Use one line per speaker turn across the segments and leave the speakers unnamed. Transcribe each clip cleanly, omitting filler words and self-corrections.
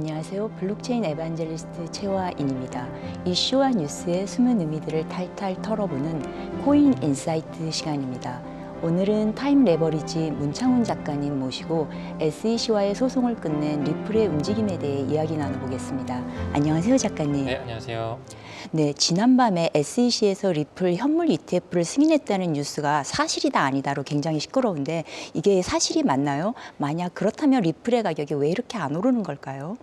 안녕하세요. 블록체인 에반젤리스트 최화인입니다. 이슈와 뉴스의 숨은 의미들을 탈탈 털어보는 코인 인사이트 시간입니다. 오늘은 타임 레버리지 문창훈 작가님 모시고 SEC와의 소송을 끝낸 리플의 움직임에 대해 이야기 나눠보겠습니다. 안녕하세요, 작가님.
네, 안녕하세요.
네, 지난밤에 SEC에서 리플 현물 ETF를 승인했다는 뉴스가 사실이다 아니다로 굉장히 시끄러운데 이게 사실이 맞나요? 만약 그렇다면 리플의 가격이 왜 이렇게 안 오르는 걸까요?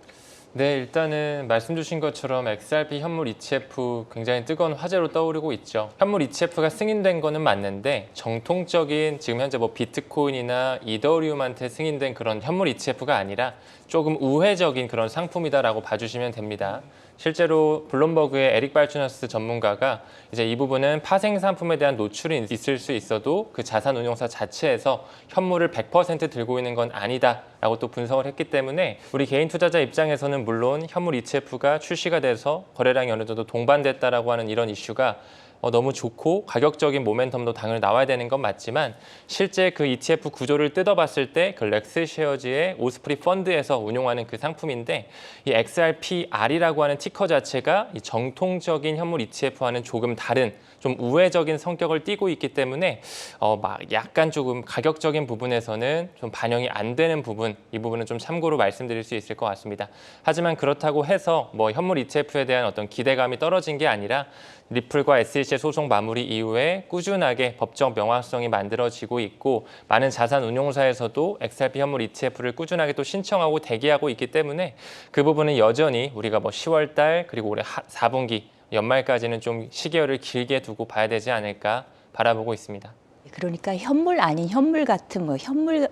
네, 일단은 말씀 주신 것처럼 XRP 현물 ETF 굉장히 뜨거운 화제로 떠오르고 있죠. 현물 ETF가 승인된 거는 맞는데 정통적인 지금 현재 뭐 비트코인이나 이더리움한테 승인된 그런 현물 ETF가 아니라 조금 우회적인 그런 상품이다라고 봐주시면 됩니다. 실제로 블룸버그의 에릭 발주너스 전문가가 이제 이 부분은 파생 상품에 대한 노출이 있을 수 있어도 그 자산 운용사 자체에서 현물을 100% 들고 있는 건 아니다라고 또 분석을 했기 때문에 우리 개인 투자자 입장에서는 물론 현물 ETF가 출시가 돼서 거래량이 어느 정도 동반됐다라고 하는 이런 이슈가 너무 좋고 가격적인 모멘텀도 당연히 나와야 되는 건 맞지만 실제 그 ETF 구조를 뜯어봤을 때 그 렉스셰어즈의 오스프리 펀드에서 운용하는 그 상품인데 이 XRPR이라고 하는 티커 자체가 이 정통적인 현물 ETF와는 조금 다른 좀 우회적인 성격을 띠고 있기 때문에 약간 조금 가격적인 부분에서는 좀 반영이 안 되는 부분, 이 부분은 좀 참고로 말씀드릴 수 있을 것 같습니다. 하지만 그렇다고 해서 뭐 현물 ETF에 대한 어떤 기대감이 떨어진 게 아니라 리플과 SEC의 소송 마무리 이후에 꾸준하게 법적 명확성이 만들어지고 있고 많은 자산 운용사에서도 XRP 현물 ETF를 꾸준하게 또 신청하고 대기하고 있기 때문에 그 부분은 여전히 우리가 뭐 10월 달 그리고 올해 4분기 연말까지는 좀 시계열을 길게 두고 봐야 되지 않을까 바라보고 있습니다.
그러니까 현물 아닌 현물 같은 현물의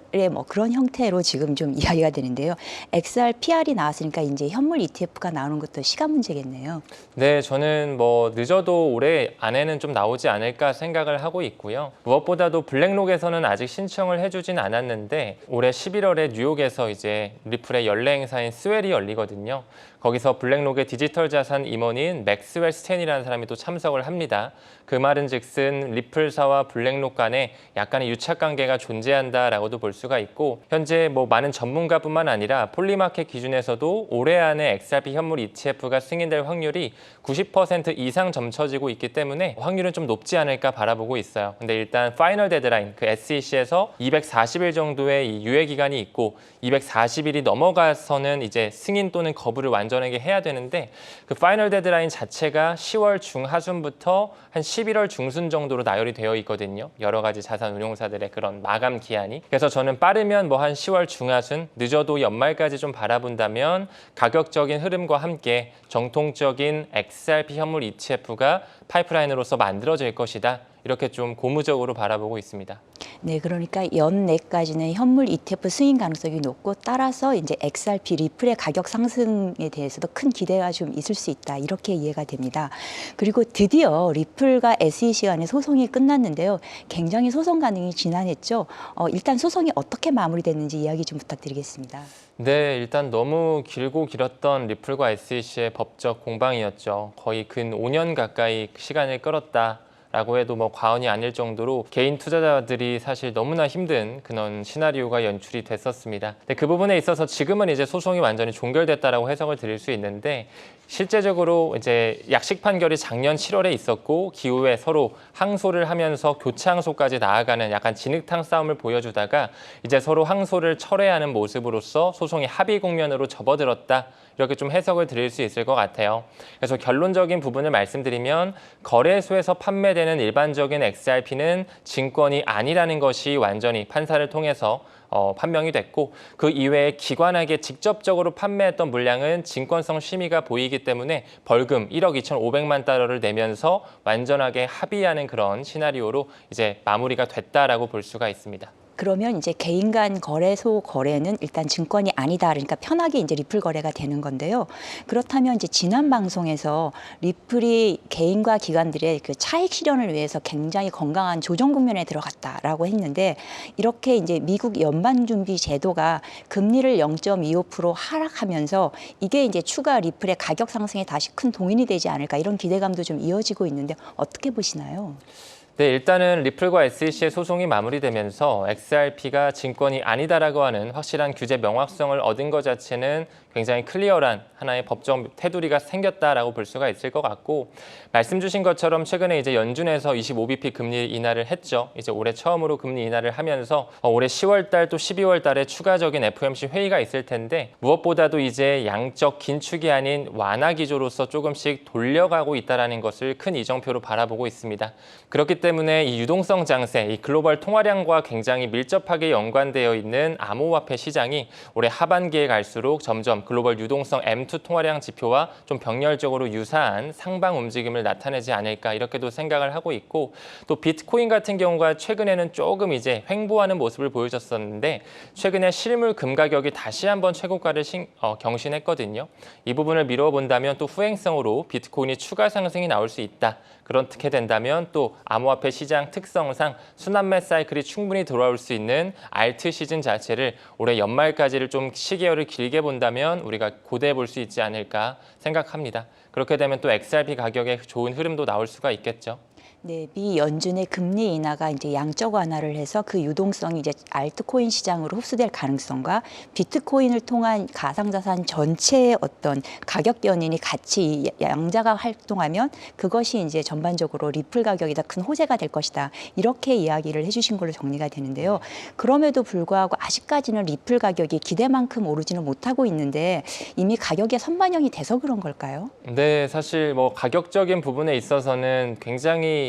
그런 형태로 지금 좀 이야기가 되는데요. XRPR이 나왔으니까 이제 현물 ETF가 나오는 것도 시간 문제겠네요.
네, 저는 뭐 늦어도 올해 안에는 좀 나오지 않을까 생각을 하고 있고요. 무엇보다도 블랙록에서는 아직 신청을 해주진 않았는데 올해 11월에 뉴욕에서 이제 리플의 연례 행사인 스웰이 열리거든요. 거기서 블랙록의 디지털 자산 임원인 맥스웰 스탠이라는 사람이 또 참석을 합니다. 그 말은즉슨 리플사와 블랙록 간에 약간의 유착 관계가 존재한다라고도 볼 수가 있고 현재 뭐 많은 전문가뿐만 아니라 폴리마켓 기준에서도 올해 안에 XRP 현물 ETF가 승인될 확률이 90% 이상 점쳐지고 있기 때문에 확률은 좀 높지 않을까 바라보고 있어요. 근데 일단 파이널 데드라인 그 SEC에서 240일 정도의 이 유예 기간이 있고 240일이 넘어가서는 이제 승인 또는 거부를 완전하게 해야 되는데 그 파이널 데드라인 자체가 10월 중하순부터 한 11월 중순 정도로 나열이 되어 있거든요. 여러 가지 자산 운용사들의 그런 마감 기한이. 그래서 저는 빠르면 뭐 한 10월 중하순, 늦어도 연말까지 좀 바라본다면 가격적인 흐름과 함께 정통적인 XRP 현물 ETF가 파이프라인으로서 만들어질 것이다. 이렇게 좀 고무적으로 바라보고 있습니다.
네, 그러니까 연내까지는 현물 ETF 승인 가능성이 높고 따라서 이제 XRP 리플의 가격 상승에 대해서도 큰 기대가 좀 있을 수 있다. 이렇게 이해가 됩니다. 그리고 드디어 리플과 SEC 간의 소송이 끝났는데요. 굉장히 소송 가능이 지난했죠. 일단 소송이 어떻게 마무리됐는지 이야기 좀 부탁드리겠습니다.
네, 일단 너무 길고 길었던 리플과 SEC의 법적 공방이었죠. 거의 근 5년 가까이 시간을 끌었다. 라고 해도 뭐 과언이 아닐 정도로 개인 투자자들이 사실 너무나 힘든 그런 시나리오가 연출이 됐었습니다. 근데 그 부분에 있어서 지금은 이제 소송이 완전히 종결됐다라고 해석을 드릴 수 있는데 실제적으로 이제 약식 판결이 작년 7월에 있었고 기후에 서로 항소를 하면서 교체 항소까지 나아가는 약간 진흙탕 싸움을 보여주다가 이제 서로 항소를 철회하는 모습으로서 소송이 합의 국면으로 접어들었다. 이렇게 좀 해석을 드릴 수 있을 것 같아요. 그래서 결론적인 부분을 말씀드리면 거래소에서 판매되는 일반적인 XRP는 증권이 아니라는 것이 완전히 판사를 통해서 판명이 됐고 그 이외에 기관에게 직접적으로 판매했던 물량은 증권성 심의가 보이기 때문에 벌금 1억 2,500만 달러를 내면서 완전하게 합의하는 그런 시나리오로 이제 마무리가 됐다라고 볼 수가 있습니다.
그러면 이제 개인 간 거래소 거래는 일단 증권이 아니다. 그러니까 편하게 이제 리플 거래가 되는 건데요. 그렇다면 이제 지난 방송에서 리플이 개인과 기관들의 그 차익 실현을 위해서 굉장히 건강한 조정 국면에 들어갔다라고 했는데 이렇게 이제 미국 연방준비 제도가 금리를 0.25% 하락하면서 이게 이제 추가 리플의 가격 상승에 다시 큰 동인이 되지 않을까 이런 기대감도 좀 이어지고 있는데 어떻게 보시나요?
네, 일단은 리플과 SEC의 소송이 마무리되면서 XRP가 증권이 아니다라고 하는 확실한 규제 명확성을 얻은 것 자체는 굉장히 클리어한 하나의 법적 테두리가 생겼다라고 볼 수가 있을 것 같고, 말씀 주신 것처럼 최근에 이제 연준에서 25bp 금리 인하를 했죠. 이제 올해 처음으로 금리 인하를 하면서 올해 10월 달 또 12월 달에 추가적인 FOMC 회의가 있을 텐데, 무엇보다도 이제 양적 긴축이 아닌 완화 기조로서 조금씩 돌려가고 있다는 것을 큰 이정표로 바라보고 있습니다. 그렇기 때문에 이 유동성 장세, 이 글로벌 통화량과 굉장히 밀접하게 연관되어 있는 암호화폐 시장이 올해 하반기에 갈수록 점점 글로벌 유동성 M2 통화량 지표와 좀 병렬적으로 유사한 상방 움직임을 나타내지 않을까, 이렇게도 생각을 하고 있고, 또 비트코인 같은 경우가 최근에는 조금 이제 횡보하는 모습을 보여줬었는데, 최근에 실물 금 가격이 다시 한번 최고가를 경신했거든요. 이 부분을 미루어 본다면 또 후행성으로 비트코인이 추가 상승이 나올 수 있다. 그렇게 된다면 또 암호화폐 시장 특성상 순환매 사이클이 충분히 돌아올 수 있는 알트 시즌 자체를 올해 연말까지를 좀 시계열을 길게 본다면 우리가 고대해 볼 수 있지 않을까 생각합니다. 그렇게 되면 또 XRP 가격에 좋은 흐름도 나올 수가 있겠죠.
네, 미 연준의 금리 인하가 이제 양적 완화를 해서 그 유동성이 이제 알트코인 시장으로 흡수될 가능성과 비트코인을 통한 가상자산 전체의 어떤 가격 변인이 같이 양자가 활동하면 그것이 이제 전반적으로 리플 가격이 더 큰 호재가 될 것이다. 이렇게 이야기를 해주신 걸로 정리가 되는데요. 그럼에도 불구하고 아직까지는 리플 가격이 기대만큼 오르지는 못하고 있는데 이미 가격에 선반영이 돼서 그런 걸까요?
네, 사실 뭐 가격적인 부분에 있어서는 굉장히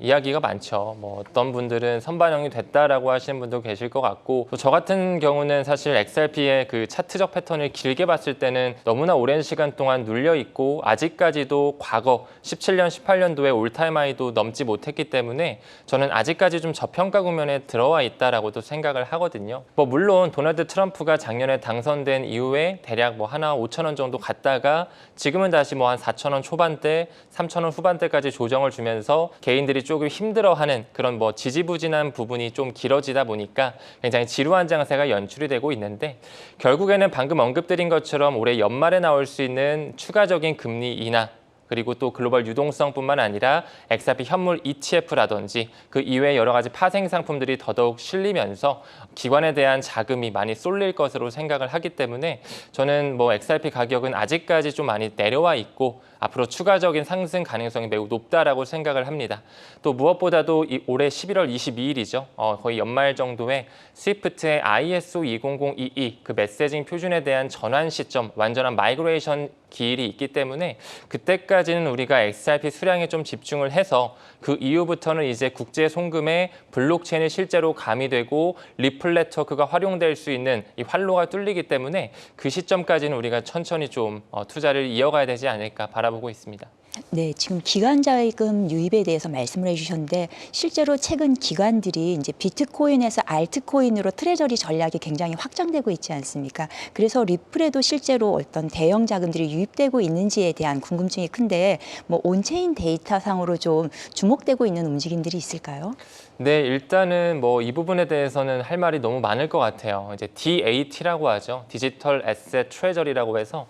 이야기가 많죠. 뭐 어떤 분들은 선반영이 됐다라고 하시는 분도 계실 것 같고, 저 같은 경우는 사실 XRP의 그 차트적 패턴을 길게 봤을 때는 너무나 오랜 시간 동안 눌려 있고 아직까지도 과거 17년, 18년도에 올타임 하이도 넘지 못했기 때문에 저는 아직까지 좀 저평가 국면에 들어와 있다라고도 생각을 하거든요. 뭐 물론 도널드 트럼프가 작년에 당선된 이후에 대략 뭐 하나 5천 원 정도 갔다가 지금은 다시 뭐 한 4천 원 초반대, 3천 원 후반대까지 조정을 주면서 개인들이 조금 힘들어하는 그런 뭐 지지부진한 부분이 좀 길어지다 보니까 굉장히 지루한 장세가 연출이 되고 있는데, 결국에는 방금 언급드린 것처럼 올해 연말에 나올 수 있는 추가적인 금리 인하, 그리고 또 글로벌 유동성뿐만 아니라 XRP 현물 ETF라든지 그 이외의 여러 가지 파생 상품들이 더더욱 실리면서 기관에 대한 자금이 많이 쏠릴 것으로 생각을 하기 때문에 저는 뭐 XRP 가격은 아직까지 좀 많이 내려와 있고 앞으로 추가적인 상승 가능성이 매우 높다라고 생각을 합니다. 또 무엇보다도 올해 11월 22일이죠. 거의 연말 정도에 스위프트의 ISO 20022 그 메시징 표준에 대한 전환 시점, 완전한 마이그레이션 기일이 있기 때문에 그때까지는 우리가 XRP 수량에 좀 집중을 해서 그 이후부터는 이제 국제 송금에 블록체인이 실제로 가미되고 리플 네트워크가 활용될 수 있는 이 활로가 뚫리기 때문에 그 시점까지는 우리가 천천히 좀 투자를 이어가야 되지 않을까 바라보고 있습니다.
네, 지금 기관 자금 유입에 대해서 말씀을 해주셨는데 실제로 최근 기관들이 이제 비트코인에서 알트코인으로 트레저리 전략이 굉장히 확장되고 있지 않습니까? 그래서 리플에도 실제로 어떤 대형 자금들이 유입되고 있는지에 대한 궁금증이 큰데 뭐 온체인 데이터 상으로 좀 주목되고 있는 움직임들이 있을까요?
네, 일단은 뭐 이 부분에 대해서는 할 말이 너무 많을 것 같아요. 이제 DAT라고 하죠. 디지털 애셋 트레저리라고 해서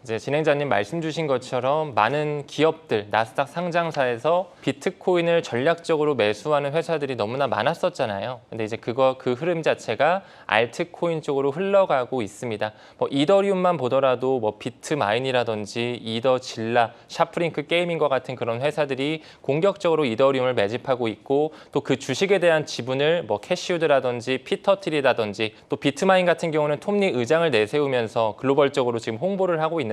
이제 진행자님 말씀 주신 것처럼 많은 기업들, 나스닥 상장사에서 비트코인을 전략적으로 매수하는 회사들이 너무나 많았었잖아요. 근데 이제 그 흐름 자체가 알트코인 쪽으로 흘러가고 있습니다. 뭐 이더리움만 보더라도 뭐 비트마인이라든지 이더 질라, 샤프링크 게이밍과 같은 그런 회사들이 공격적으로 이더리움을 매집하고 있고, 또 그 주식에 대한 지분을 뭐 캐시우드라든지 피터트리라든지 또 비트마인 같은 경우는 톱니 의장을 내세우면서 글로벌적으로 지금 홍보를 하고 있는데,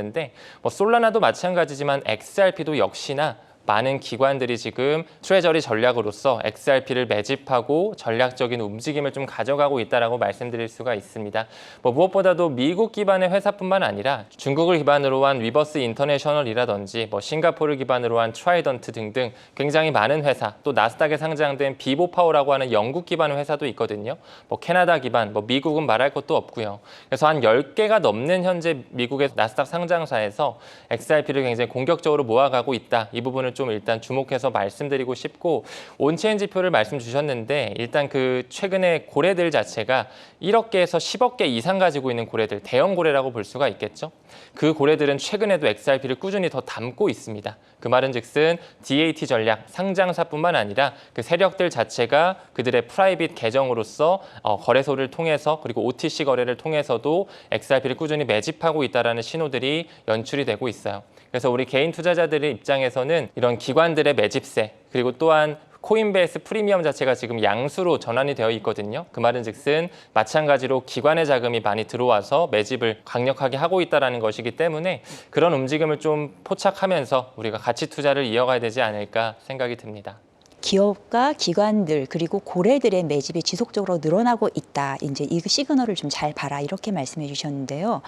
뭐 솔라나도 마찬가지지만 XRP도 역시나 많은 기관들이 지금 트레저리 전략으로서 XRP를 매집하고 전략적인 움직임을 좀 가져가고 있다라고 말씀드릴 수가 있습니다. 뭐 무엇보다도 미국 기반의 회사뿐만 아니라 중국을 기반으로 한 위버스 인터내셔널이라든지 뭐 싱가포르를 기반으로 한 트라이던트 등등 굉장히 많은 회사, 또 나스닥에 상장된 비보파워라고 하는 영국 기반의 회사도 있거든요. 뭐 캐나다 기반, 뭐 미국은 말할 것도 없고요. 그래서 한 10개가 넘는 현재 미국의 나스닥 상장사에서 XRP를 굉장히 공격적으로 모아가고 있다. 이 부분을 좀 일단 주목해서 말씀드리고 싶고, 온체인 지표를 말씀 주셨는데 일단 그 최근에 고래들 자체가 1억 개에서 10억 개 이상 가지고 있는 고래들, 대형 고래라고 볼 수가 있겠죠. 그 고래들은 최근에도 XRP를 꾸준히 더 담고 있습니다. 그 말은즉슨 DAT 전략, 상장사뿐만 아니라 그 세력들 자체가 그들의 프라이빗 계정으로서 거래소를 통해서 그리고 OTC 거래를 통해서도 XRP를 꾸준히 매집하고 있다는 신호들이 연출이 되고 있어요. 그래서 우리 개인 투자자들의 입장에서는 이런 기관들의 매집세, 그리고 또한 코인베이스 프리미엄 자체가 지금 양수로 전환이 되어 있거든요. 그 말은즉슨 마찬가지로 기관의 자금이 많이 들어와서 매집을 강력하게 하고 있다는 것이기 때문에 그런 움직임을 좀 포착하면서 우리가 가치 투자를 이어가야 되지 않을까 생각이 듭니다.
기업과 기관들 그리고 고래들의 매집이 지속적으로 늘어나고 있다. 이제 이 시그널을 좀 잘 봐라 이렇게 말씀해 주셨는데요.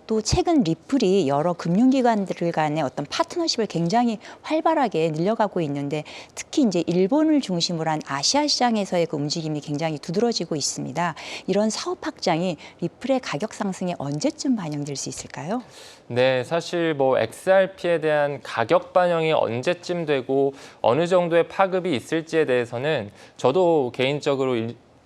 또 최근 리플이 여러 금융기관들 간의 어떤 파트너십을 굉장히 활발하게 늘려가고 있는데 특히 이제 일본을 중심으로 한 아시아 시장에서의 그 움직임이 굉장히 두드러지고 있습니다. 이런 사업 확장이 리플의 가격 상승에 언제쯤 반영될 수 있을까요?
네, 사실 뭐 XRP에 대한 가격 반영이 언제쯤 되고 어느 정도의 파급이 있을지에 대해서는 저도 개인적으로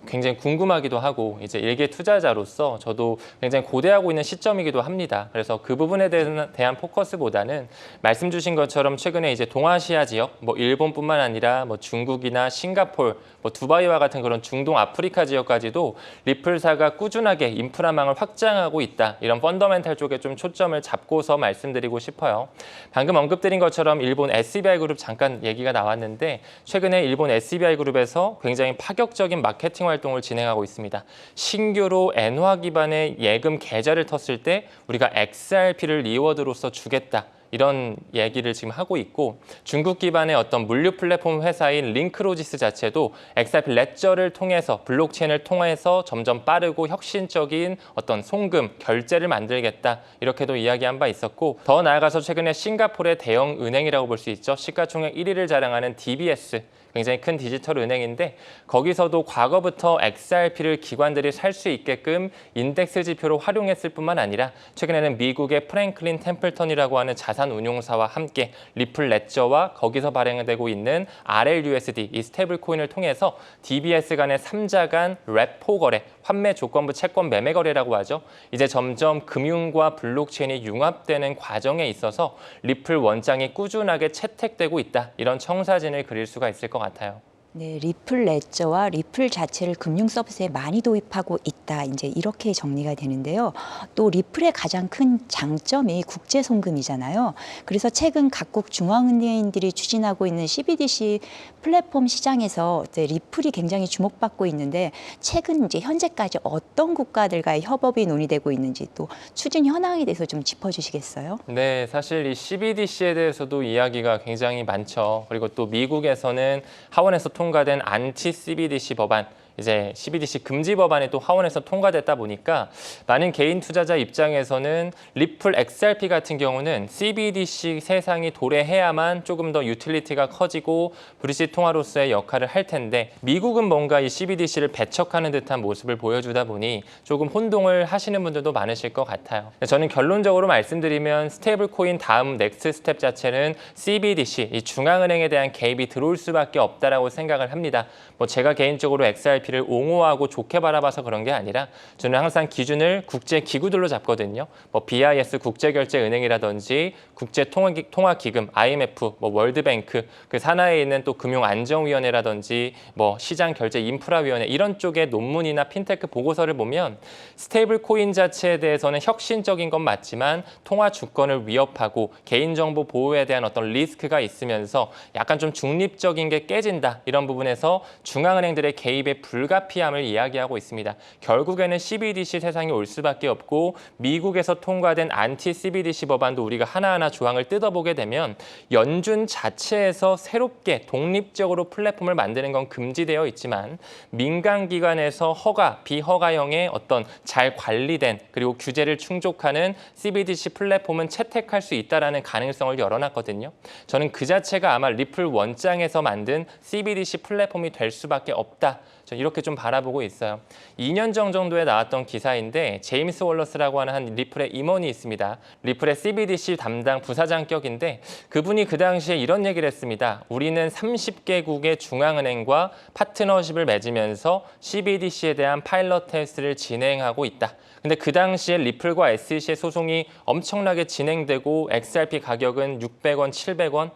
굉장히 궁금하기도 하고 이제 일개 투자자로서 저도 굉장히 고대하고 있는 시점이기도 합니다. 그래서 그 부분에 대한 포커스보다는 말씀 주신 것처럼 최근에 이제 동아시아 지역, 뭐 일본뿐만 아니라 뭐 중국이나 싱가폴, 뭐 두바이와 같은 그런 중동 아프리카 지역까지도 리플사가 꾸준하게 인프라망을 확장하고 있다. 이런 펀더멘탈 쪽에 좀 초점을 잡고서 말씀드리고 싶어요. 방금 언급드린 것처럼 일본 SBI 그룹 잠깐 얘기가 나왔는데 최근에 일본 SBI 그룹에서 굉장히 파격적인 마케팅 활동을 진행하고 있습니다. 신규로 엔화 기반의 예금 계좌를 텄을 때 우리가 XRP를 리워드로서 주겠다. 이런 얘기를 지금 하고 있고 중국 기반의 어떤 물류 플랫폼 회사인 링크로지스 자체도 XRP 레저를 통해서 블록체인을 통해서 점점 빠르고 혁신적인 어떤 송금, 결제를 만들겠다 이렇게도 이야기한 바 있었고 더 나아가서 최근에 싱가포르의 대형 은행이라고 볼 수 있죠. 시가총액 1위를 자랑하는 DBS 굉장히 큰 디지털 은행인데 거기서도 과거부터 XRP를 기관들이 살 수 있게끔 인덱스 지표로 활용했을 뿐만 아니라 최근에는 미국의 프랭클린 템플턴이라고 하는 자산 운용사와 함께 리플 레저와 거기서 발행되고 있는 RLUSD 이 스테이블 코인을 통해서 DBS 간의 3자 간 레포 거래, 환매 조건부 채권 매매 거래라고 하죠. 이제 점점 금융과 블록체인이 융합되는 과정에 있어서 리플 원장이 꾸준하게 채택되고 있다. 이런 청사진을 그릴 수가 있을 것 같아요.
네, 리플 레저와 리플 자체를 금융 서비스에 많이 도입하고 있다. 이제 이렇게 정리가 되는데요. 또 리플의 가장 큰 장점이 국제 송금이잖아요. 그래서 최근 각국 중앙은행들이 추진하고 있는 CBDC 플랫폼 시장에서 이제 리플이 굉장히 주목받고 있는데 최근 이제 현재까지 어떤 국가들과의 협업이 논의되고 있는지 또 추진 현황에 대해서 좀 짚어주시겠어요?
네, 사실 이 CBDC에 대해서도 이야기가 굉장히 많죠. 그리고 또 미국에서는 하원에서 통과된 안티 CBDC 법안, 이제 CBDC 금지 법안이 또 하원에서 통과됐다 보니까 많은 개인 투자자 입장에서는 리플 XRP 같은 경우는 CBDC 세상이 도래해야만 조금 더 유틸리티가 커지고 브릿지 통화로서의 역할을 할 텐데 미국은 뭔가 이 CBDC를 배척하는 듯한 모습을 보여주다 보니 조금 혼동을 하시는 분들도 많으실 것 같아요. 저는 결론적으로 말씀드리면 스테이블 코인 다음 넥스트 스텝 자체는 CBDC, 이 중앙은행에 대한 개입이 들어올 수밖에 없다라고 생각을 합니다. 뭐 제가 개인적으로 XRP를 옹호하고 좋게 바라봐서 그런 게 아니라 저는 항상 기준을 국제 기구들로 잡거든요. 뭐 BIS 국제결제은행이라든지 국제통화기금 IMF, 뭐 월드뱅크, 그 산하에 있는 또 금융안정위원회라든지 뭐 시장결제인프라위원회 이런 쪽의 논문이나 핀테크 보고서를 보면 스테이블 코인 자체에 대해서는 혁신적인 건 맞지만 통화 주권을 위협하고 개인정보 보호에 대한 어떤 리스크가 있으면서 약간 좀 중립적인 게 깨진다 이런 부분에서 중앙은행들의 개입의 불가피함을 이야기하고 있습니다. 결국에는 CBDC 세상이 올 수밖에 없고 미국에서 통과된 안티 CBDC 법안도 우리가 하나하나 조항을 뜯어보게 되면 연준 자체에서 새롭게 독립적으로 플랫폼을 만드는 건 금지되어 있지만 민간 기관에서 허가, 비허가형의 어떤 잘 관리된 그리고 규제를 충족하는 CBDC 플랫폼은 채택할 수 있다는 가능성을 열어놨거든요. 저는 그 자체가 아마 리플 원장에서 만든 CBDC 플랫폼이 될 수밖에 없다. 이렇게 좀 바라보고 있어요. 2년 전 정도에 나왔던 기사인데 제임스 월러스라고 하는 한 리플의 임원이 있습니다. 리플의 CBDC 담당 부사장격인데 그분이 그 당시에 이런 얘기를 했습니다. 우리는 30개국의 중앙은행과 파트너십을 맺으면서 CBDC에 대한 파일럿 테스트를 진행하고 있다. 근데 그 당시에 리플과 SEC의 소송이 엄청나게 진행되고 XRP 가격은 600원, 700원,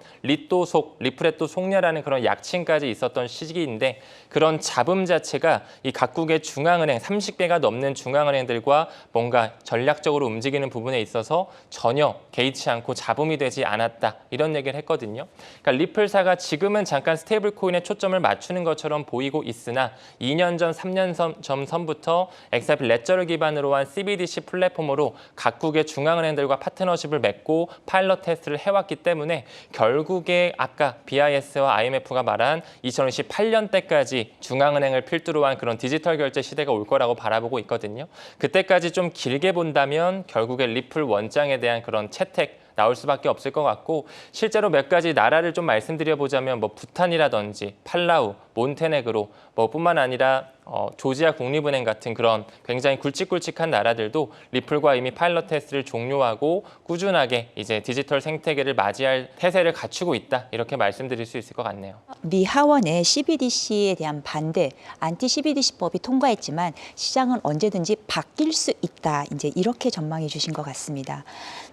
리플의 속냐라는 그런 약칭까지 있었던 시기인데 그런 잡음 자체가 이 각국의 중앙은행, 30개가 넘는 중앙은행들과 뭔가 전략적으로 움직이는 부분에 있어서 전혀 개의치 않고 잡음이 되지 않았다. 이런 얘기를 했거든요. 그러니까 리플사가 지금은 잠깐 스테이블 코인에 초점을 맞추는 것처럼 보이고 있으나 2년 전, 3년 전부터 XRP 레저를 기반으로 한 CBDC 플랫폼으로 각국의 중앙은행들과 파트너십을 맺고 파일럿 테스트를 해왔기 때문에 결국에 아까 BIS와 IMF가 말한 2028년대까지 중앙은행을 필두로 한 그런 디지털 결제 시대가 올 거라고 바라보고 있거든요. 그때까지 좀 길게 본다면 결국에 리플 원장에 대한 그런 채택 나올 수밖에 없을 것 같고 실제로 몇 가지 나라를 좀 말씀드려보자면 뭐 부탄이라든지 팔라우, 몬테네그로 뿐만 아니라 조지아 국립은행 같은 그런 굉장히 굵직굵직한 나라들도 리플과 이미 파일럿 테스트를 종료하고 꾸준하게 이제 디지털 생태계를 맞이할 태세를 갖추고 있다 이렇게 말씀드릴 수 있을 것 같네요.
미 하원의 CBDC에 대한 반대, 안티 CBDC법이 통과했지만 시장은 언제든지 바뀔 수 있다. 이제 이렇게 전망해 주신 것 같습니다.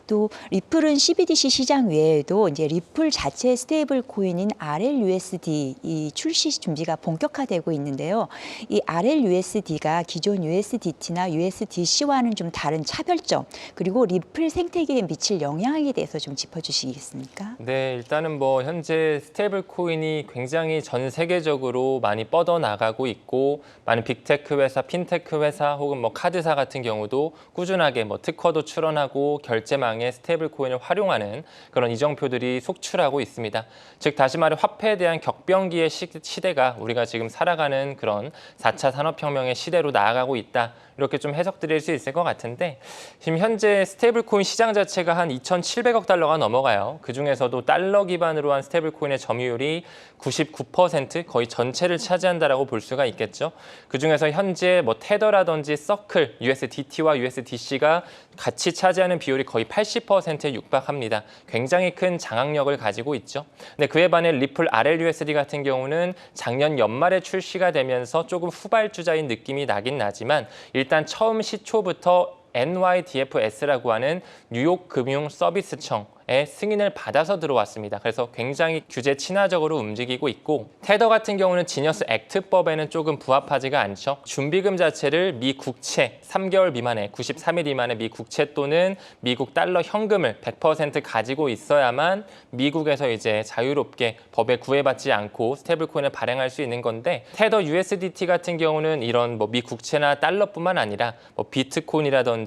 또 리플은 CBDC 시장 외에도 이제 리플 자체의 스테이블 코인인 RLUSD 이 출시 준비가 본격화되고 있는데요. 이 RLUSD가 기존 USDT나 USDC와는 좀 다른 차별점, 그리고 리플 생태계에 미칠 영향에 대해서 좀 짚어주시겠습니까?
네, 일단은 현재 스테이블 코인이 굉장히 전 세계적으로 많이 뻗어나가고 있고 많은 빅테크 회사, 핀테크 회사 혹은 카드사 같은 경우도 꾸준하게 특허도 출원하고 결제망에 스테이블 코인을 활용하는 그런 이정표들이 속출하고 있습니다. 즉 다시 말해 화폐에 대한 격변기의 시대가 우리가 지금 살아가는 그런 4차 산업혁명의 시대로 나아가고 있다. 이렇게 좀 해석드릴 수 있을 것 같은데 지금 현재 스테이블 코인 시장 자체가 한 2,700억 달러가 넘어가요. 그중에서도 달러 기반으로 한 스테이블 코인의 점유율이 99% 거의 전체를 차지한다라고 볼 수가 있겠죠. 그중에서 현재 테더라든지 서클, USDT와 USDC가 같이 차지하는 비율이 거의 80%에 육박합니다. 굉장히 큰 장악력을 가지고 있죠. 근데 그에 반해 리플 RLUSD 같은 경우는 작년 연말에 출시가 되면서 조금 후발주자인 느낌이 나긴 나지만 일단 처음 시초부터 NYDFS라고 하는 뉴욕 금융 서비스청의 승인을 받아서 들어왔습니다. 그래서 굉장히 규제 친화적으로 움직이고 있고 테더 같은 경우는 지니어스 액트법에는 조금 부합하지가 않죠. 준비금 자체를 미 국채 3개월 미만의 93일 미만의 미 국채 또는 미국 달러 현금을 100% 가지고 있어야만 미국에서 이제 자유롭게 법에 구애받지 않고 스테이블 코인을 발행할 수 있는 건데 테더 USDT 같은 경우는 이런 미 국채나 달러뿐만 아니라 비트코인이라든지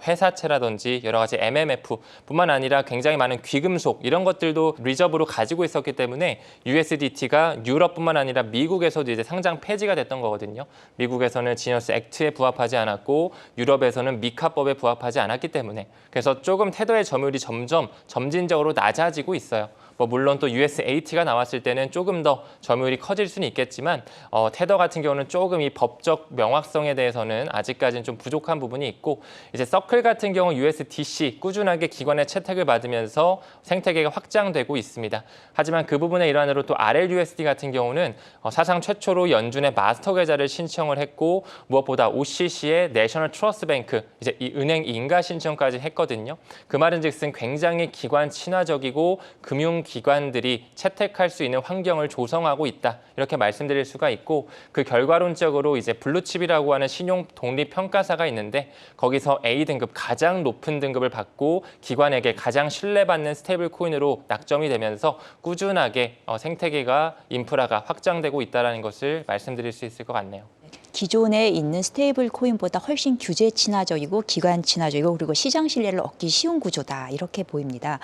회사채라든지 여러 가지 MMF뿐만 아니라 굉장히 많은 귀금속 이런 것들도 리저브로 가지고 있었기 때문에 USDT가 유럽뿐만 아니라 미국에서도 이제 상장 폐지가 됐던 거거든요. 미국에서는 지니어스 액트에 부합하지 않았고 유럽에서는 미카법에 부합하지 않았기 때문에 그래서 조금 테더의 점유율이 점점 점진적으로 낮아지고 있어요. 물론 또 USAT가 나왔을 때는 조금 더 점유율이 커질 수는 있겠지만 테더 같은 경우는 조금 이 법적 명확성에 대해서는 아직까지는 좀 부족한 부분이 있고 이제 서클 같은 경우 USDC 꾸준하게 기관의 채택을 받으면서 생태계가 확장되고 있습니다. 하지만 그 부분의 일환으로 또 RLUSD 같은 경우는 사상 최초로 연준의 마스터 계좌를 신청을 했고 무엇보다 OCC의 내셔널 트러스트 뱅크 이제 이 은행 인가 신청까지 했거든요. 그 말은즉슨 굉장히 기관 친화적이고 금융 기관들이 채택할 수 있는 환경을 조성하고 있다. 이렇게 말씀드릴 수가 있고 그 결과론적으로 이제 블루칩이라고 하는 신용 독립 평가사가 있는데 거기서 A 등급 가장 높은 등급을 받고 기관에게 가장 신뢰받는 스테이블 코인으로 낙점이 되면서 꾸준하게 생태계가 인프라가 확장되고 있다는 것을 말씀드릴 수 있을 것 같네요.
기존에 있는 스테이블 코인보다 훨씬 규제 친화적이고 기관 친화적이고 그리고 시장 신뢰를 얻기 쉬운 구조다 이렇게 보입니다.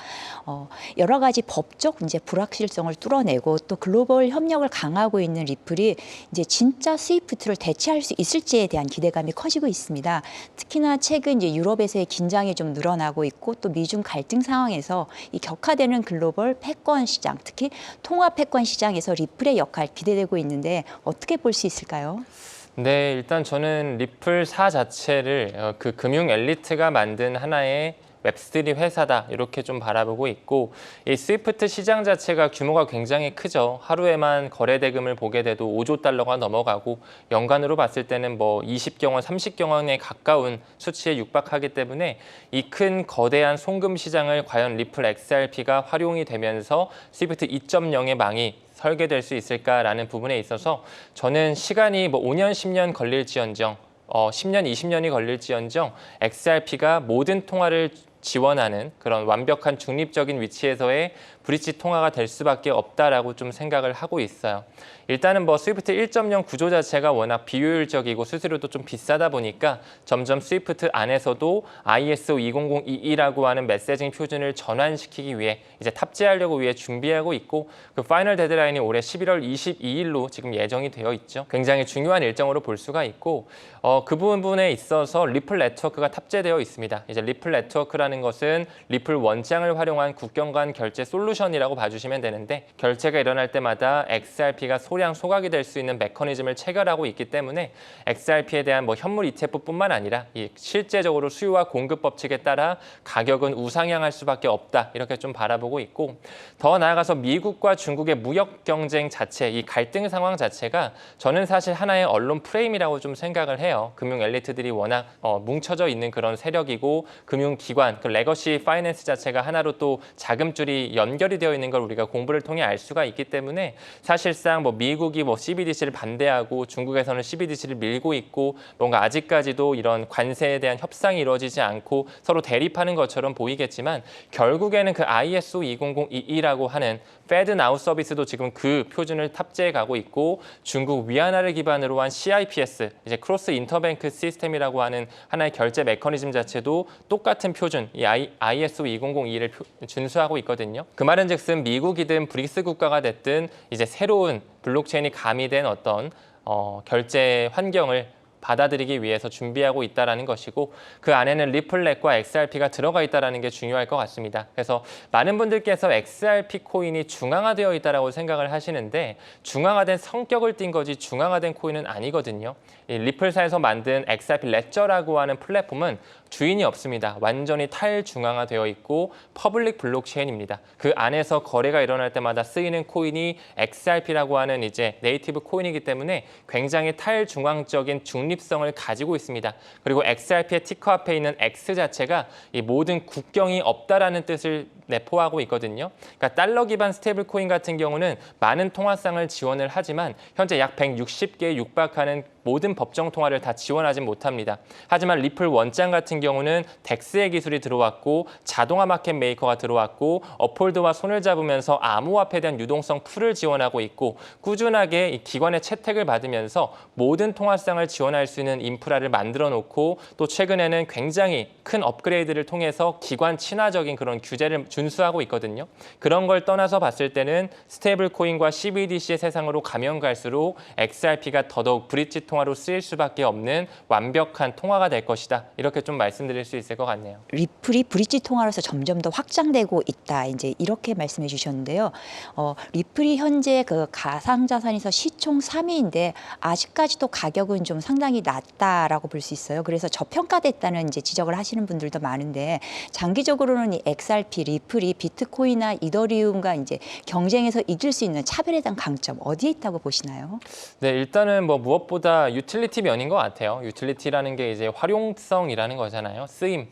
여러 가지 법적 이제 불확실성을 뚫어내고 또 글로벌 협력을 강화하고 있는 리플이 이제 진짜 스위프트를 대체할 수 있을지에 대한 기대감이 커지고 있습니다. 특히나 최근 이제 유럽에서의 긴장이 좀 늘어나고 있고 또 미중 갈등 상황에서 이 격화되는 글로벌 패권 시장, 특히 통화 패권 시장에서 리플의 역할 기대되고 있는데 어떻게 볼 수 있을까요?
네, 일단 저는 리플사 자체를 그 금융 엘리트가 만든 하나의 웹3 회사다 이렇게 좀 바라보고 있고 이 스위프트 시장 자체가 규모가 굉장히 크죠. 하루에만 거래 대금을 보게 돼도 5조 달러가 넘어가고 연간으로 봤을 때는 뭐 20경 원, 30경 원에 가까운 수치에 육박하기 때문에 이 큰 거대한 송금 시장을 과연 리플 XRP가 활용이 되면서 스위프트 2.0의 망이 설계될 수 있을까라는 부분에 있어서 저는 시간이 뭐 5년, 10년 걸릴지언정 10년, 20년이 걸릴지언정 XRP가 모든 통화를 지원하는 그런 완벽한 중립적인 위치에서의 브릿지 통화가 될 수밖에 없다라고 좀 생각을 하고 있어요. 일단은 뭐 스위프트 1.0 구조 자체가 워낙 비효율적이고 수수료도 좀 비싸다 보니까 점점 스위프트 안에서도 ISO 20022라고 하는 메시징 표준을 전환시키기 위해 이제 탑재하려고 위해 준비하고 있고 그 파이널 데드라인이 올해 11월 22일로 지금 예정이 되어 있죠. 굉장히 중요한 일정으로 볼 수가 있고 그 부분에 있어서 리플 네트워크가 탑재되어 있습니다. 이제 리플 네트워크라는 것은 리플 원장을 활용한 국경 간 결제 솔루션이라고 봐주시면 되는데 결제가 일어날 때마다 XRP가 소량 소각이 될 수 있는 메커니즘을 체결하고 있기 때문에 XRP에 대한 뭐 현물 ETF뿐만 아니라 이 실제적으로 수요와 공급 법칙에 따라 가격은 우상향할 수밖에 없다 이렇게 좀 바라보고 있고 더 나아가서 미국과 중국의 무역 경쟁 자체 이 갈등 상황 자체가 저는 사실 하나의 언론 프레임이라고 좀 생각을 해요. 금융 엘리트들이 워낙 뭉쳐져 있는 그런 세력이고 금융기관 그 레거시 파이낸스 자체가 하나로 또 자금줄이 연결이 되어 있는 걸 우리가 공부를 통해 알 수가 있기 때문에 사실상 뭐 미국이 뭐 CBDC를 반대하고 중국에서는 CBDC를 밀고 있고 뭔가 아직까지도 이런 관세에 대한 협상이 이루어지지 않고 서로 대립하는 것처럼 보이겠지만 결국에는 그 ISO 20022라고 하는 Fed Now 서비스도 지금 그 표준을 탑재해 가고 있고 중국 위안화를 기반으로 한 CIPS 이제 크로스 인터뱅크 시스템이라고 하는 하나의 결제 메커니즘 자체도 똑같은 표준 이 ISO 20022를 준수하고 있거든요. 그 말은즉슨 미국이든 브릭스 국가가 됐든 이제 새로운 블록체인이 가미된 어떤 결제 환경을 받아들이기 위해서 준비하고 있다는 것이고 그 안에는 리플렛과 XRP가 들어가 있다는 게 중요할 것 같습니다. 그래서 많은 분들께서 XRP 코인이 중앙화되어 있다고 생각을 하시는데 중앙화된 성격을 띈 거지 중앙화된 코인은 아니거든요. 이 리플사에서 만든 XRP 레저라고 하는 플랫폼은 주인이 없습니다. 완전히 탈중앙화되어 있고 퍼블릭 블록체인입니다. 그 안에서 거래가 일어날 때마다 쓰이는 코인이 XRP라고 하는 이제 네이티브 코인이기 때문에 굉장히 탈중앙적인 중립성을 가지고 있습니다. 그리고 XRP의 티커 앞에 있는 X 자체가 이 모든 국경이 없다라는 뜻을 내포하고 있거든요. 그러니까 달러 기반 스테이블 코인 같은 경우는 많은 통화상을 지원을 하지만 현재 약 160개에 육박하는 모든 법정 통화를 다 지원하지 못합니다. 하지만 리플 원장 같은 경우는 덱스의 기술이 들어왔고 자동화 마켓 메이커가 들어왔고 업홀드와 손을 잡으면서 암호화폐에 대한 유동성 풀을 지원하고 있고 꾸준하게 이 기관의 채택을 받으면서 모든 통화상을 지원할 수 있는 인프라를 만들어 놓고 또 최근에는 굉장히 큰 업그레이드를 통해서 기관 친화적인 그런 규제를 준수하고 있거든요. 그런 걸 떠나서 봤을 때는 스테이블 코인과 CBDC의 세상으로 가면 갈수록 XRP가 더더욱 브릿지 통화로 쓰일 수밖에 없는 완벽한 통화가 될 것이다. 이렇게 좀 말씀드릴 수 있을 것 같네요.
리플이 브릿지 통화로서 점점 더 확장되고 있다. 이제 이렇게 말씀해 주셨는데요. 리플이 현재 그 가상자산에서 시총 3위인데 아직까지도 가격은 좀 상당히 낮다라고 볼 수 있어요. 그래서 저평가됐다는 이제 지적을 하시는 분들도 많은데 장기적으로는 이 XRP, 리플이 비트코인이나 이더리움과 이제 경쟁에서 이길 수 있는 차별에 대한 강점 어디에 있다고 보시나요?
네, 일단은 뭐 무엇보다 유틸리티 면인 것 같아요. 유틸리티라는 게 이제 활용성이라는 거잖아요. 쓰임.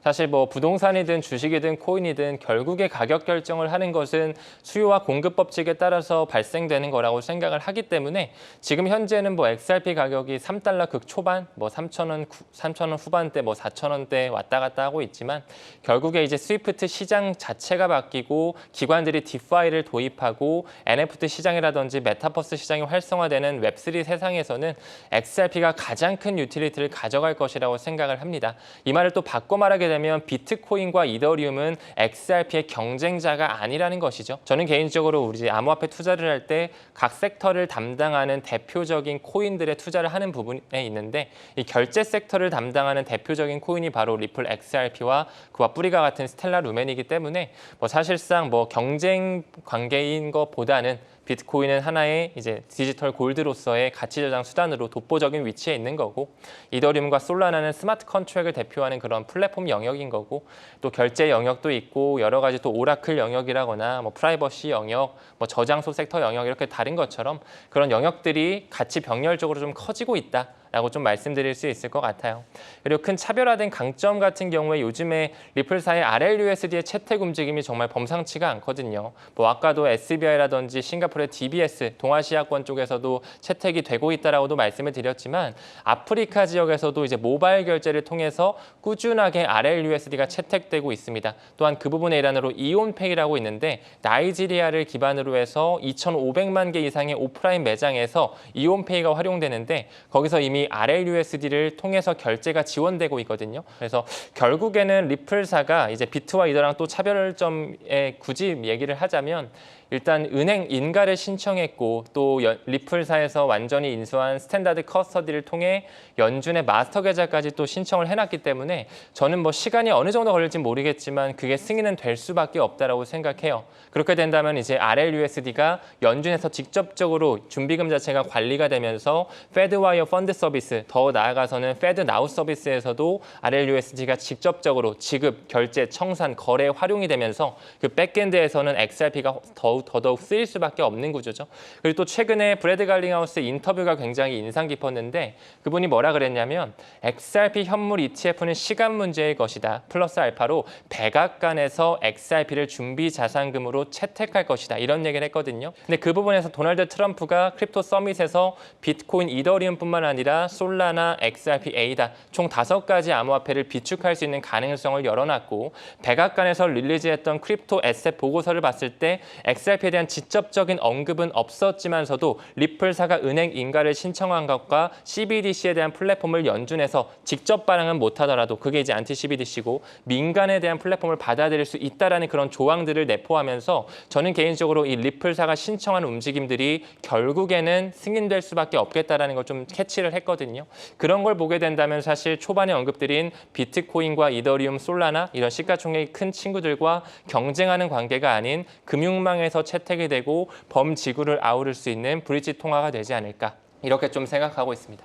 사실 뭐 부동산이든 주식이든 코인이든 결국에 가격 결정을 하는 것은 수요와 공급 법칙에 따라서 발생되는 거라고 생각을 하기 때문에 지금 현재는 뭐 XRP 가격이 3달러 극초반, 뭐 3,000원 후반대, 뭐 4,000원대 왔다 갔다 하고 있지만 결국에 이제 스위프트 시장 자체가 바뀌고 기관들이 디파이를 도입하고 NFT 시장이라든지 메타버스 시장이 활성화되는 웹3 세상에서는 XRP가 가장 큰 유틸리티를 가져갈 것이라고 생각을 합니다. 이 말을 또 바꿔 말하게 되면 비트코인과 이더리움은 XRP의 경쟁자가 아니라는 것이죠. 저는 개인적으로 우리 암호화폐 투자를 할 때 각 섹터를 담당하는 대표적인 코인들의 투자를 하는 부분에 있는데 이 결제 섹터를 담당하는 대표적인 코인이 바로 리플 XRP와 그와 뿌리가 같은 스텔라 루멘이기 때문에 뭐 사실상 뭐 경쟁 관계인 것보다는 비트코인은 하나의 이제 디지털 골드로서의 가치 저장 수단으로 독보적인 위치에 있는 거고 이더리움과 솔라나는 스마트 컨트랙을 대표하는 그런 플랫폼 영역인 거고 또 결제 영역도 있고 여러 가지 또 오라클 영역이라거나 뭐 프라이버시 영역, 뭐 저장소 섹터 영역 이렇게 다른 것처럼 그런 영역들이 같이 병렬적으로 좀 커지고 있다. 라고 좀 말씀드릴 수 있을 것 같아요. 그리고 큰 차별화된 강점 같은 경우에 요즘에 리플사의 RLUSD의 채택 움직임이 정말 범상치가 않거든요. 뭐 아까도 SBI라든지 싱가포르의 DBS, 동아시아권 쪽에서도 채택이 되고 있다라고도 말씀을 드렸지만 아프리카 지역에서도 이제 모바일 결제를 통해서 꾸준하게 RLUSD가 채택되고 있습니다. 또한 그 부분의 일환으로 이온페이라고 있는데 나이지리아를 기반으로 해서 2,500만 개 이상의 오프라인 매장에서 이온페이가 활용되는데 거기서 이미 RLUSD를 통해서 결제가 지원되고 있거든요. 그래서 결국에는 리플사가 이제 비트와 이더랑 또 차별점에 굳이 얘기를 하자면 일단 은행 인가를 신청했고 또 리플사에서 완전히 인수한 스탠다드 커스터디를 통해 연준의 마스터 계좌까지 또 신청을 해놨기 때문에 저는 뭐 시간이 어느 정도 걸릴지 모르겠지만 그게 승인은 될 수밖에 없다라고 생각해요. 그렇게 된다면 이제 RLUSD가 연준에서 직접적으로 준비금 자체가 관리가 되면서 페드와이어 펀드 서비스, 더 나아가서는 페드 나우 서비스에서도 RLUSD가 직접적으로 지급, 결제, 청산, 거래에 활용이 되면서 그 백엔드에서는 XRP가 더더욱 쓰일 수밖에 없는 구조죠. 그리고 또 최근에 브래드 갈링하우스의 인터뷰가 굉장히 인상 깊었는데 그분이 뭐라 그랬냐면 XRP 현물 ETF는 시간 문제일 것이다. 플러스 알파로 백악관에서 XRP를 준비 자산금으로 채택할 것이다. 이런 얘기를 했거든요. 근데 그 부분에서 도널드 트럼프가 크립토 서밋에서 비트코인, 이더리움뿐만 아니라 솔라나, XRP, 에이다 총 5가지 암호화폐를 비축할 수 있는 가능성을 열어놨고 백악관에서 릴리즈했던 크립토 에셋 보고서를 봤을 때 XRP에 대한 직접적인 언급은 없었지만서도 리플사가 은행 인가를 신청한 것과 CBDC에 대한 플랫폼을 연준해서 직접 발행은 못하더라도 그게 이제 안티 CBDC고 민간에 대한 플랫폼을 받아들일 수 있다라는 그런 조항들을 내포하면서 저는 개인적으로 이 리플사가 신청한 움직임들이 결국에는 승인될 수밖에 없겠다라는 걸 좀 캐치를 했거든요. 그런 걸 보게 된다면 사실 초반에 언급드린 비트코인과 이더리움, 솔라나 이런 시가총액이 큰 친구들과 경쟁하는 관계가 아닌 금융망에서 채택이 되고 범지구를 아우를 수 있는 브릿지 통화가 되지 않을까 이렇게 좀 생각하고 있습니다.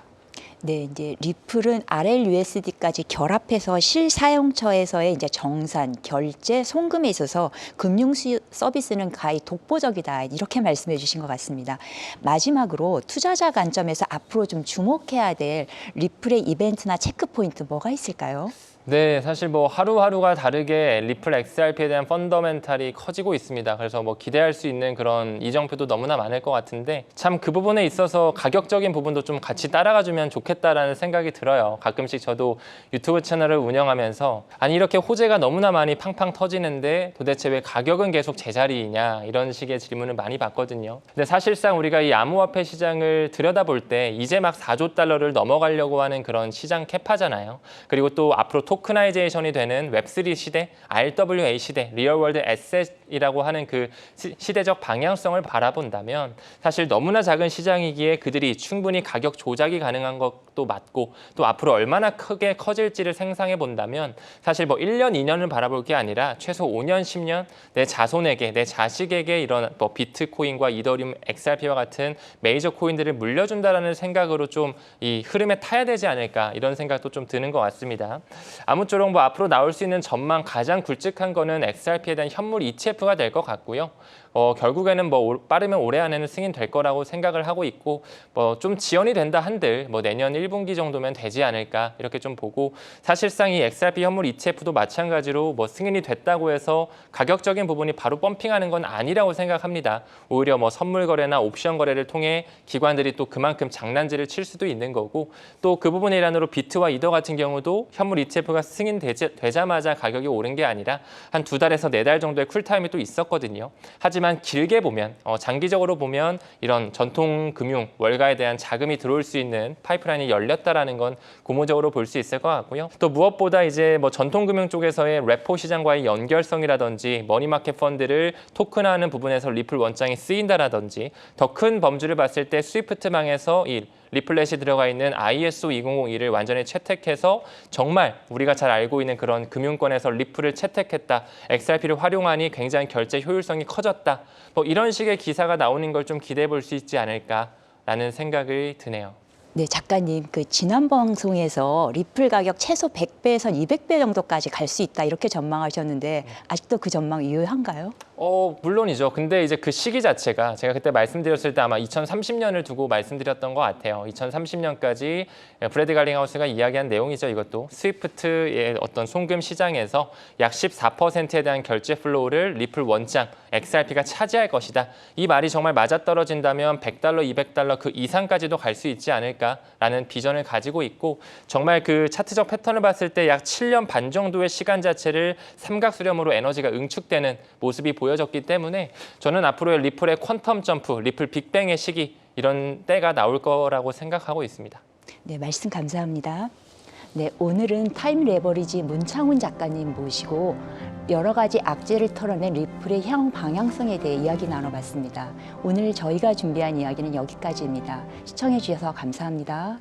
네, 이제 리플은 RLUSD까지 결합해서 실사용처에서의 이제 정산, 결제, 송금에 있어서 금융 서비스는 가히 독보적이다 이렇게 말씀해 주신 것 같습니다. 마지막으로 투자자 관점에서 앞으로 좀 주목해야 될 리플의 이벤트나 체크 포인트 뭐가 있을까요?
네, 사실 뭐 하루하루가 다르게 리플 XRP에 대한 펀더멘탈이 커지고 있습니다. 그래서 뭐 기대할 수 있는 그런 이정표도 너무나 많을 것 같은데 참 그 부분에 있어서 가격적인 부분도 좀 같이 따라가주면 좋겠다라는 생각이 들어요. 가끔씩 저도 유튜브 채널을 운영하면서 아니 이렇게 호재가 너무나 많이 팡팡 터지는데 도대체 왜 가격은 계속 제자리이냐 이런 식의 질문을 많이 받거든요. 근데 사실상 우리가 이 암호화폐 시장을 들여다볼 때 이제 막 4조 달러를 넘어가려고 하는 그런 시장 캐파잖아요. 그리고 또 앞으로 토크나이제이션이 되는 웹3 시대, RWA 시대, 리얼월드 에셋이라고 하는 그 시대적 방향성을 바라본다면 사실 너무나 작은 시장이기에 그들이 충분히 가격 조작이 가능한 것도 맞고 또 앞으로 얼마나 크게 커질지를 상상해 본다면 사실 뭐 1년, 2년을 바라볼 게 아니라 최소 5년, 10년 내 자손에게, 내 자식에게 이런 뭐 비트코인과 이더리움, XRP와 같은 메이저 코인들을 물려준다라는 생각으로 좀 이 흐름에 타야 되지 않을까 이런 생각도 좀 드는 것 같습니다. 아무쪼록 뭐 앞으로 나올 수 있는 전망 가장 굵직한 거는 XRP에 대한 현물 ETF가 될 것 같고요. 결국에는 빠르면 올해 안에는 승인될 거라고 생각을 하고 있고 좀 지연이 된다 한들 내년 1분기 정도면 되지 않을까 이렇게 좀 보고 사실상 이 XRP 현물 ETF도 마찬가지로 승인이 됐다고 해서 가격적인 부분이 바로 펌핑하는 건 아니라고 생각합니다. 오히려 선물 거래나 옵션 거래를 통해 기관들이 또 그만큼 장난질을 칠 수도 있는 거고 또 그 부분의 일환으로 비트와 이더 같은 경우도 현물 ETF가 승인되자마자 가격이 오른 게 아니라 한 2달에서 4달 정도의 쿨타임이 또 있었거든요. 하지만 길게 보면 장기적으로 보면 이런 전통 금융 월가에 대한 자금이 들어올 수 있는 파이프라인이 열렸다라는 건 고무적으로 볼 수 있을 것 같고요. 또 무엇보다 이제 전통 금융 쪽에서의 레포 시장과의 연결성이라든지 머니마켓 펀드를 토큰화하는 부분에서 리플 원장이 쓰인다라든지 더 큰 범주를 봤을 때 스위프트망에서 이 리플렛이 들어가 있는 ISO 2002를 완전히 채택해서 정말 우리가 잘 알고 있는 그런 금융권에서 리플을 채택했다. XRP를 활용하니 굉장히 결제 효율성이 커졌다. 이런 식의 기사가 나오는 걸 좀 기대해 볼 수 있지 않을까라는 생각이 드네요.
네, 작가님, 지난 방송에서 리플 가격 최소 100배에서 200배 정도까지 갈 수 있다 이렇게 전망하셨는데 아직도 그 전망 유효한가요?
물론이죠. 근데 이제 그 시기 자체가 제가 그때 말씀드렸을 때 아마 2030년을 두고 말씀드렸던 것 같아요. 2030년까지 브래드 갈링하우스가 이야기한 내용이죠. 이것도 스위프트의 어떤 송금 시장에서 약 14%에 대한 결제 플로우를 리플 원장 XRP가 차지할 것이다. 이 말이 정말 맞아떨어진다면 $100, $200 그 이상까지도 갈 수 있지 않을까라는 비전을 가지고 있고 정말 그 차트적 패턴을 봤을 때 약 7년 반 정도의 시간 자체를 삼각수렴으로 에너지가 응축되는 모습이 보여졌기 때문에 저는 앞으로의 리플의 퀀텀 점프, 리플 빅뱅의 시기 이런 때가 나올 거라고 생각하고 있습니다.
네, 말씀 감사합니다. 네, 오늘은 타임 레버리지 문창훈 작가님 모시고 여러 가지 악재를 털어낸 리플의 향후 방향성에 대해 이야기 나눠봤습니다. 오늘 저희가 준비한 이야기는 여기까지입니다. 시청해 주셔서 감사합니다.